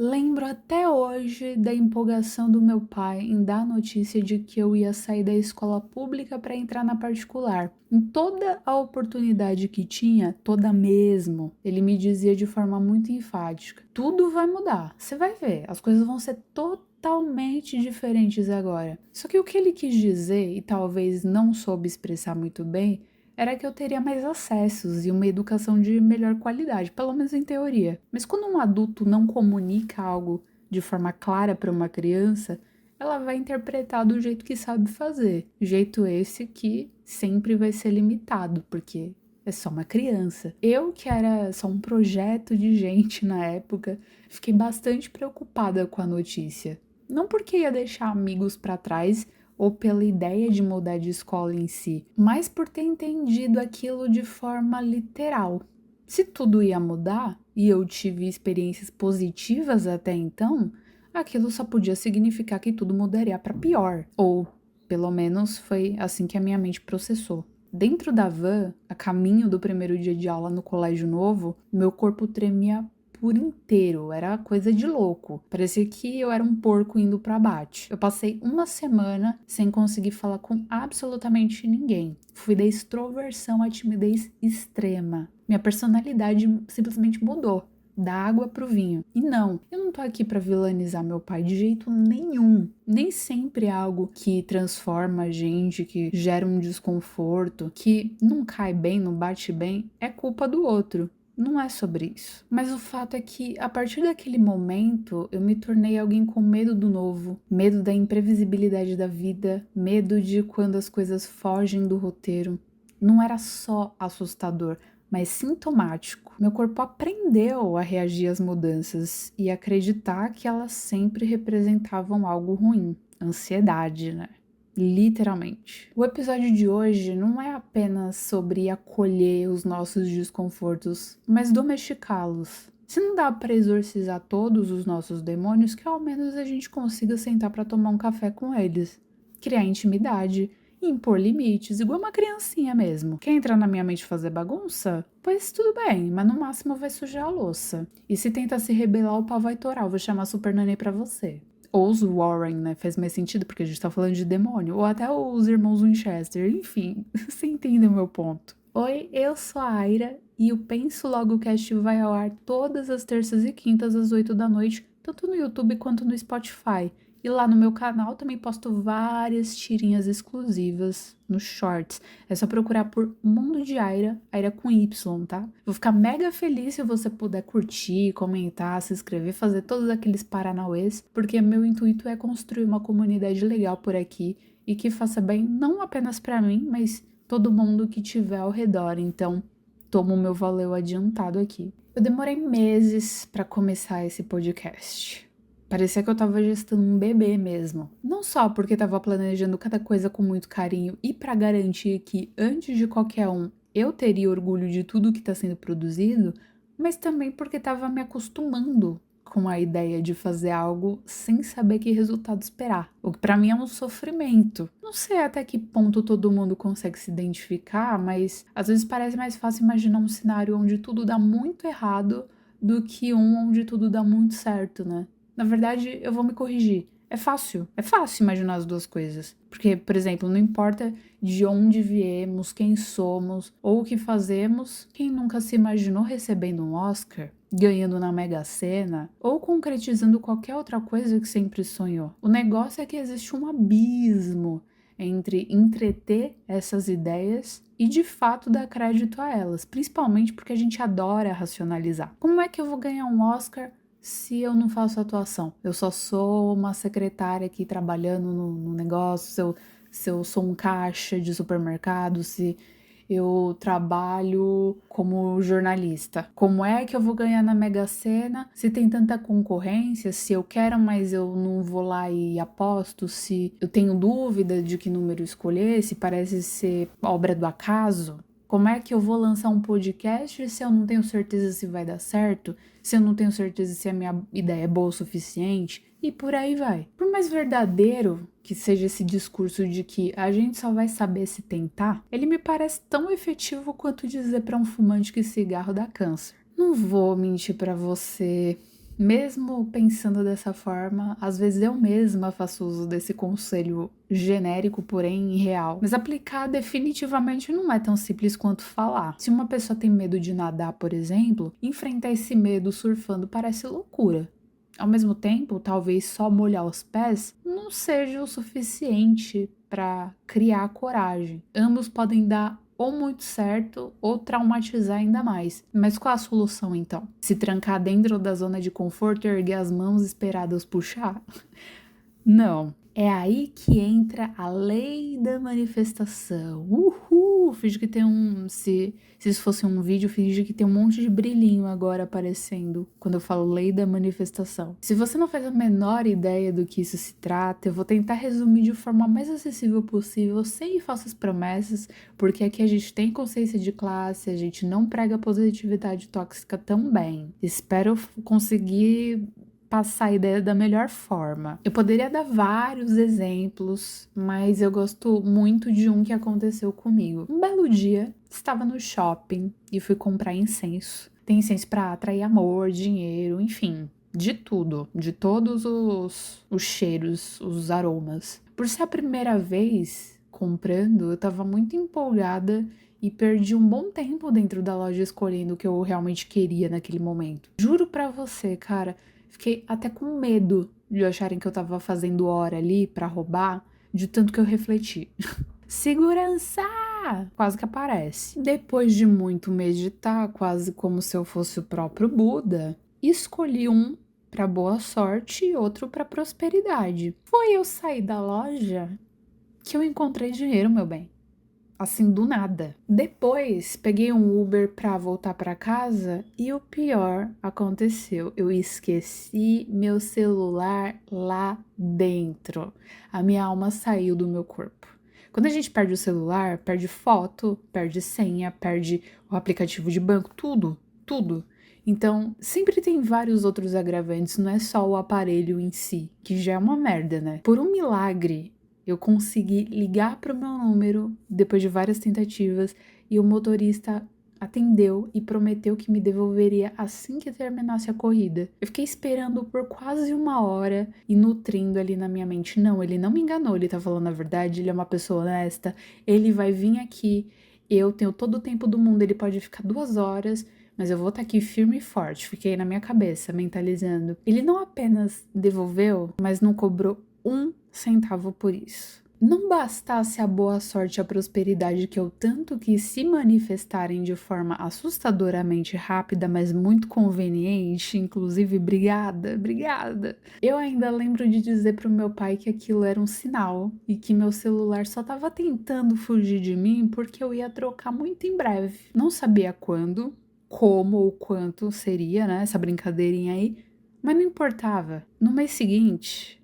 Lembro até hoje da empolgação do meu pai em dar a notícia de que eu ia sair da escola pública para entrar na particular. Em toda a oportunidade que tinha, toda mesmo, ele me dizia de forma muito enfática: tudo vai mudar, você vai ver, as coisas vão ser totalmente diferentes agora. Só que o que ele quis dizer, e talvez não soube expressar muito bem, era que eu teria mais acessos e uma educação de melhor qualidade, pelo menos em teoria. Mas quando um adulto não comunica algo de forma clara para uma criança, ela vai interpretar do jeito que sabe fazer. Jeito esse que sempre vai ser limitado, porque é só uma criança. Eu, que era só um projeto de gente na época, fiquei bastante preocupada com a notícia. Não porque ia deixar amigos para trás ou pela ideia de mudar de escola em si, mas por ter entendido aquilo de forma literal. Se tudo ia mudar e eu tive experiências positivas até então, aquilo só podia significar que tudo mudaria para pior, ou pelo menos foi assim que a minha mente processou. Dentro da van, a caminho do primeiro dia de aula no colégio novo, meu corpo tremia por inteiro, era coisa de louco. Parecia que eu era um porco indo para abate. Eu passei uma semana sem conseguir falar com absolutamente ninguém. Fui da extroversão à timidez extrema. Minha personalidade simplesmente mudou. Da água pro vinho. E não, eu não tô aqui pra vilanizar meu pai de jeito nenhum. Nem sempre é algo que transforma a gente, que gera um desconforto, que não cai bem, não bate bem, é culpa do outro. Não é sobre isso. Mas o fato é que, a partir daquele momento, eu me tornei alguém com medo do novo, medo da imprevisibilidade da vida, medo de quando as coisas fogem do roteiro. Não era só assustador, mas sintomático. Meu corpo aprendeu a reagir às mudanças e acreditar que elas sempre representavam algo ruim. Ansiedade, né? Literalmente. O episódio de hoje não é apenas sobre acolher os nossos desconfortos, mas domesticá-los. Se não dá para exorcizar todos os nossos demônios, que ao menos a gente consiga sentar para tomar um café com eles, criar intimidade e impor limites, igual uma criancinha mesmo. Quer entrar na minha mente e fazer bagunça? Pois tudo bem, mas no máximo vai sujar a louça. E se tentar se rebelar, o pau vai torar, eu vou chamar a Super Nanny pra você. Ou os Warren, né? Faz mais sentido, porque a gente tá falando de demônio. Ou até os irmãos Winchester. Enfim, você entende o meu ponto. Oi, eu sou a Aira e o Penso Logo Cast vai ao ar todas as terças e quintas às 8 da noite, tanto no YouTube quanto no Spotify. E lá no meu canal também posto várias tirinhas exclusivas nos shorts. É só procurar por Mundo de Aira, Aira com Y, tá? Vou ficar mega feliz se você puder curtir, comentar, se inscrever, fazer todos aqueles paranauês, porque meu intuito é construir uma comunidade legal por aqui e que faça bem não apenas pra mim, mas todo mundo que tiver ao redor. Então, tomo o meu valeu adiantado aqui. Eu demorei meses pra começar esse podcast. Parecia que eu tava gestando um bebê mesmo. Não só porque tava planejando cada coisa com muito carinho e para garantir que, antes de qualquer um, eu teria orgulho de tudo que tá sendo produzido, mas também porque tava me acostumando com a ideia de fazer algo sem saber que resultado esperar. O que pra mim é um sofrimento. Não sei até que ponto todo mundo consegue se identificar, mas às vezes parece mais fácil imaginar um cenário onde tudo dá muito errado do que um onde tudo dá muito certo, né? Na verdade, eu vou me corrigir. É fácil imaginar as duas coisas. Porque, por exemplo, não importa de onde viemos, quem somos ou o que fazemos, quem nunca se imaginou recebendo um Oscar, ganhando na Mega Sena ou concretizando qualquer outra coisa que sempre sonhou. O negócio é que existe um abismo entre entreter essas ideias e de fato dar crédito a elas, principalmente porque a gente adora racionalizar. Como é que eu vou ganhar um Oscar se eu não faço atuação? Eu só sou uma secretária aqui trabalhando no negócio, se eu sou um caixa de supermercado, se eu trabalho como jornalista. Como é que eu vou ganhar na Mega Sena se tem tanta concorrência? Se eu quero, mas eu não vou lá e aposto, se eu tenho dúvida de que número escolher, se parece ser obra do acaso? Como é que eu vou lançar um podcast se eu não tenho certeza se vai dar certo? Se eu não tenho certeza se a minha ideia é boa o suficiente? E por aí vai. Por mais verdadeiro que seja esse discurso de que a gente só vai saber se tentar, ele me parece tão efetivo quanto dizer para um fumante que cigarro dá câncer. Não vou mentir para você, Mesmo pensando dessa forma, às vezes eu mesma faço uso desse conselho genérico, porém real. Mas aplicar definitivamente não é tão simples quanto falar. Se uma pessoa tem medo de nadar, por exemplo, enfrentar esse medo surfando parece loucura. Ao mesmo tempo, talvez só molhar os pés não seja o suficiente para criar coragem. Ambos podem dar ou muito certo ou traumatizar ainda mais. Mas qual a solução então? Se trancar dentro da zona de conforto e erguer as mãos e esperar Deus puxar? Não. É aí que entra a lei da manifestação. Uhul! Finge que tem Se isso fosse um vídeo, finge que tem um monte de brilhinho agora aparecendo quando eu falo lei da manifestação. Se você não faz a menor ideia do que isso se trata, eu vou tentar resumir de forma mais acessível possível, sem falsas promessas, porque aqui a gente tem consciência de classe, a gente não prega positividade tóxica também. Espero conseguir passar a ideia da melhor forma. Eu poderia dar vários exemplos, mas eu gosto muito de um que aconteceu comigo. Um belo dia, estava no shopping e fui comprar incenso. Tem incenso para atrair amor, dinheiro, enfim, de tudo, de todos os cheiros, os aromas. Por ser a primeira vez comprando, eu tava muito empolgada e perdi um bom tempo dentro da loja escolhendo o que eu realmente queria naquele momento. Juro pra você, cara, fiquei até com medo de acharem que eu tava fazendo hora ali pra roubar, de tanto que eu refleti. Segurança! Quase que aparece. Depois de muito meditar, quase como se eu fosse o próprio Buda, escolhi um pra boa sorte e outro pra prosperidade. Foi eu sair da loja que eu encontrei dinheiro, meu bem. Assim, do nada. Depois, peguei um Uber pra voltar pra casa e o pior aconteceu. Eu esqueci meu celular lá dentro. A minha alma saiu do meu corpo. Quando a gente perde o celular, perde foto, perde senha, perde o aplicativo de banco, tudo, tudo. Então, sempre tem vários outros agravantes, não é só o aparelho em si, que já é uma merda, né? Por um milagre, eu consegui ligar para o meu número depois de várias tentativas e o motorista atendeu e prometeu que me devolveria assim que terminasse a corrida. Eu fiquei esperando por quase 1 hora e nutrindo ali na minha mente. Não, ele não me enganou, ele tá falando a verdade, ele é uma pessoa honesta, ele vai vir aqui, eu tenho todo o tempo do mundo, ele pode ficar 2 horas, mas eu vou estar aqui firme e forte. Fiquei na minha cabeça, mentalizando. Ele não apenas devolveu, mas não cobrou 1 centavo por isso. Não bastasse a boa sorte e a prosperidade que eu tanto quis se manifestarem de forma assustadoramente rápida, mas muito conveniente, inclusive obrigada. Eu ainda lembro de dizer pro meu pai que aquilo era um sinal e que meu celular só estava tentando fugir de mim porque eu ia trocar muito em breve. Não sabia quando, como ou quanto seria, né, essa brincadeirinha aí, mas não importava. No mês seguinte,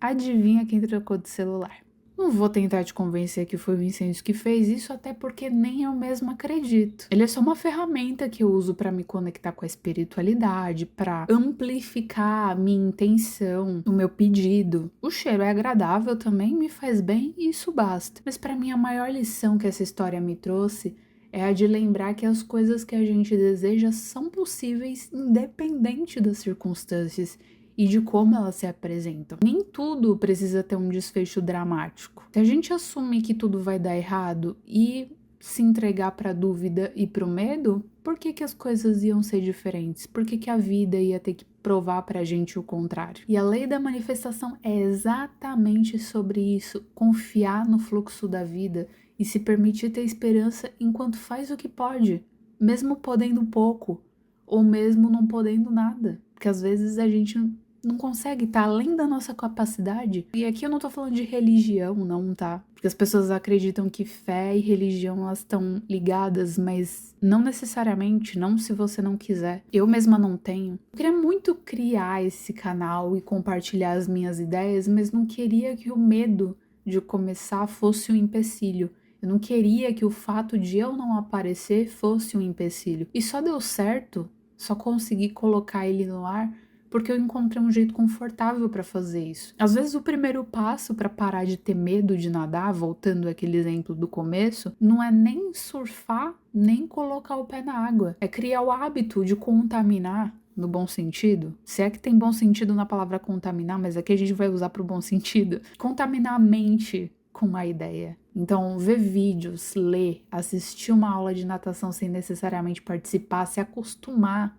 adivinha quem trocou de celular? Não vou tentar te convencer que foi o Vincent que fez isso, até porque nem eu mesma acredito. Ele é só uma ferramenta que eu uso para me conectar com a espiritualidade, para amplificar a minha intenção, o meu pedido. O cheiro é agradável também, me faz bem e isso basta. Mas para mim a maior lição que essa história me trouxe é a de lembrar que as coisas que a gente deseja são possíveis independente das circunstâncias e de como elas se apresentam. Nem tudo precisa ter um desfecho dramático. Se a gente assumir que tudo vai dar errado e se entregar para a dúvida e para o medo, por que as coisas iam ser diferentes? Por que a vida ia ter que provar pra gente o contrário? E a lei da manifestação é exatamente sobre isso, confiar no fluxo da vida e se permitir ter esperança enquanto faz o que pode, mesmo podendo pouco, ou mesmo não podendo nada, porque às vezes a gente não consegue estar além da nossa capacidade. E aqui eu não tô falando de religião, não, tá? Porque as pessoas acreditam que fé e religião elas estão ligadas, mas não necessariamente, não se você não quiser. Eu mesma não tenho. Eu queria muito criar esse canal e compartilhar as minhas ideias, mas não queria que o medo de começar fosse um empecilho. Eu não queria que o fato de eu não aparecer fosse um empecilho. E só deu certo, só consegui colocar ele no ar porque eu encontrei um jeito confortável para fazer isso. Às vezes o primeiro passo para parar de ter medo de nadar, voltando àquele exemplo do começo, não é nem surfar, nem colocar o pé na água. É criar o hábito de contaminar no bom sentido, se é que tem bom sentido na palavra contaminar, mas aqui a gente vai usar pro bom sentido, contaminar a mente com a ideia. Então, ver vídeos, ler, assistir uma aula de natação sem necessariamente participar, se acostumar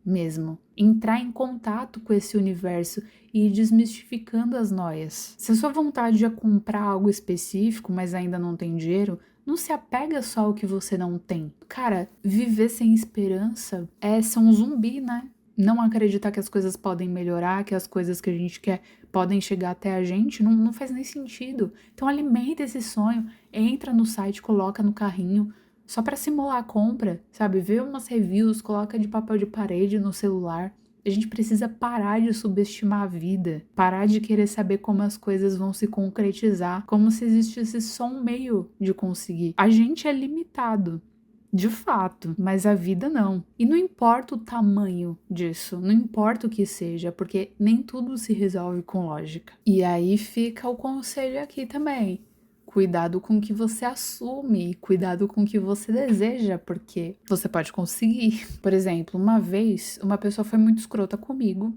mesmo, entrar em contato com esse universo e ir desmistificando as noias. Se a sua vontade é comprar algo específico, mas ainda não tem dinheiro, não se apega só ao que você não tem. Cara, viver sem esperança é ser um zumbi, né? Não acreditar que as coisas podem melhorar, que as coisas que a gente quer podem chegar até a gente, não faz nem sentido. Então alimenta esse sonho, entra no site, coloca no carrinho, só para simular a compra, sabe? Vê umas reviews, coloca de papel de parede no celular. A gente precisa parar de subestimar a vida, parar de querer saber como as coisas vão se concretizar, como se existisse só um meio de conseguir. A gente é limitado, de fato, mas a vida não. E não importa o tamanho disso, não importa o que seja, porque nem tudo se resolve com lógica. E aí fica o conselho aqui também. Cuidado com o que você assume, cuidado com o que você deseja, porque você pode conseguir. Por exemplo, uma vez, uma pessoa foi muito escrota comigo,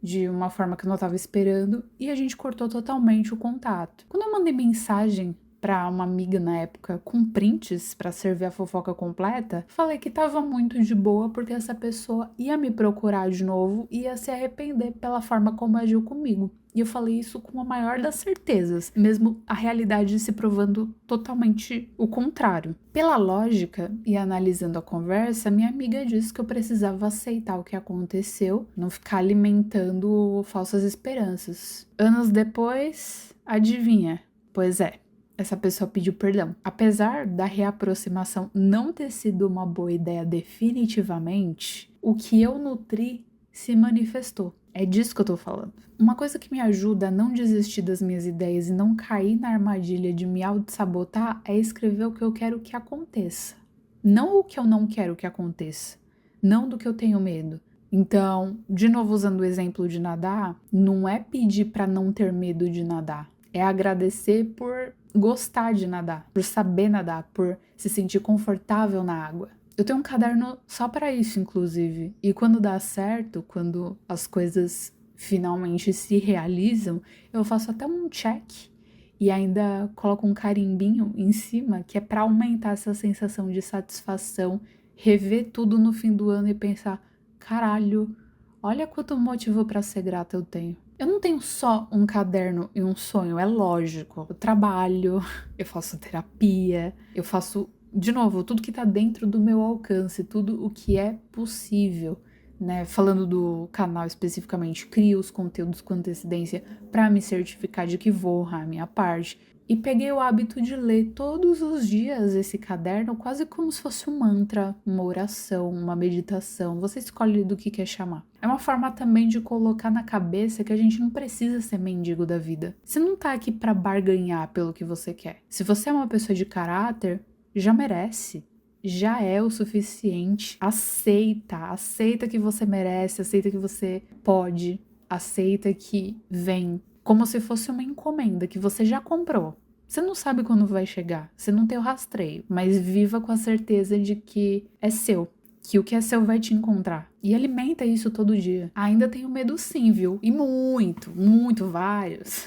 de uma forma que eu não estava esperando, e a gente cortou totalmente o contato. Quando eu mandei mensagem para uma amiga na época com prints para servir a fofoca completa, falei que tava muito de boa porque essa pessoa ia me procurar de novo e ia se arrepender pela forma como agiu comigo. E eu falei isso com a maior das certezas, mesmo a realidade se provando totalmente o contrário. Pela lógica e analisando a conversa, minha amiga disse que eu precisava aceitar o que aconteceu, não ficar alimentando falsas esperanças. Anos depois, adivinha? Pois é. Essa pessoa pediu perdão. Apesar da reaproximação não ter sido uma boa ideia definitivamente, o que eu nutri se manifestou. É disso que eu tô falando. Uma coisa que me ajuda a não desistir das minhas ideias e não cair na armadilha de me auto-sabotar é escrever o que eu quero que aconteça. Não o que eu não quero que aconteça. Não do que eu tenho medo. Então, de novo usando o exemplo de nadar, não é pedir para não ter medo de nadar. É agradecer por gostar de nadar, por saber nadar, por se sentir confortável na água. Eu tenho um caderno só para isso, inclusive. E quando dá certo, quando as coisas finalmente se realizam, eu faço até um check e ainda coloco um carimbinho em cima, que é para aumentar essa sensação de satisfação, rever tudo no fim do ano e pensar: caralho, olha quanto motivo para ser grata eu tenho. Eu não tenho só um caderno e um sonho, é lógico. Eu trabalho, eu faço terapia, eu faço, de novo, tudo que tá dentro do meu alcance, tudo o que é possível, né? Falando do canal especificamente, crio os conteúdos com antecedência para me certificar de que vou honrar a minha parte. E peguei o hábito de ler todos os dias esse caderno, quase como se fosse um mantra, uma oração, uma meditação. Você escolhe do que quer chamar. É uma forma também de colocar na cabeça que a gente não precisa ser mendigo da vida. Você não tá aqui pra barganhar pelo que você quer. Se você é uma pessoa de caráter, já merece. Já é o suficiente. Aceita que você merece, aceita que você pode, aceita que vem. Como se fosse uma encomenda que você já comprou. Você não sabe quando vai chegar, você não tem o rastreio, mas viva com a certeza de que é seu, que o que é seu vai te encontrar. E alimenta isso todo dia. Ainda tenho medo sim, viu? E muito, vários.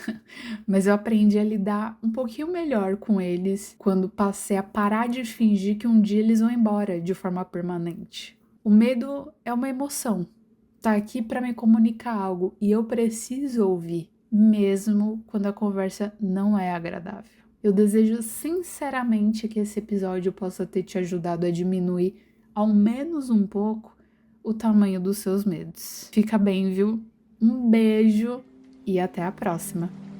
Mas eu aprendi a lidar um pouquinho melhor com eles quando passei a parar de fingir que um dia eles vão embora de forma permanente. O medo é uma emoção. Tá aqui para me comunicar algo e eu preciso ouvir, mesmo quando a conversa não é agradável. Eu desejo sinceramente que esse episódio possa ter te ajudado a diminuir, ao menos um pouco, o tamanho dos seus medos. Fica bem, viu? Um beijo e até a próxima!